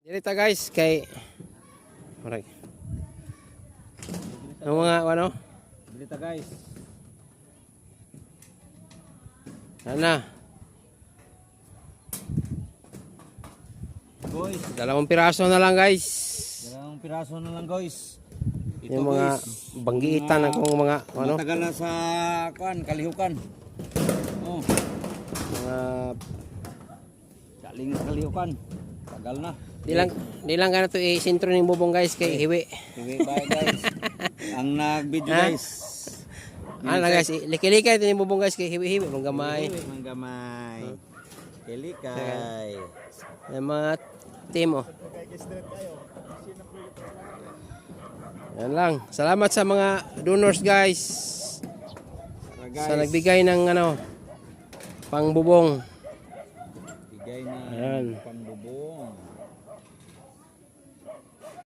Dirita guys kay Maray. Ang mga ano? Dirita guys. Ana, Guys, 2 piraso na lang guys. dalawang piraso na lang guys. Ito Yung mga guys, banggiitan akong mga ano, matagal na sa kalihukan. Oh, mga galing sa kalihukan. Tagal na. di lang ganito isintro ning bubong guys kay hiwi. Sige bye guys. Ang nag-video Ha? guys. Ano guys, likay-likay ning bubong guys kay hiwi-hiwi mong gamay. Manggamay. Kilikay. Yung mga team oh. Yan lang. Salamat sa mga donors guys. Tara, guys. Sa nagbigay ng ano pangbubong. Bigay na Ayan.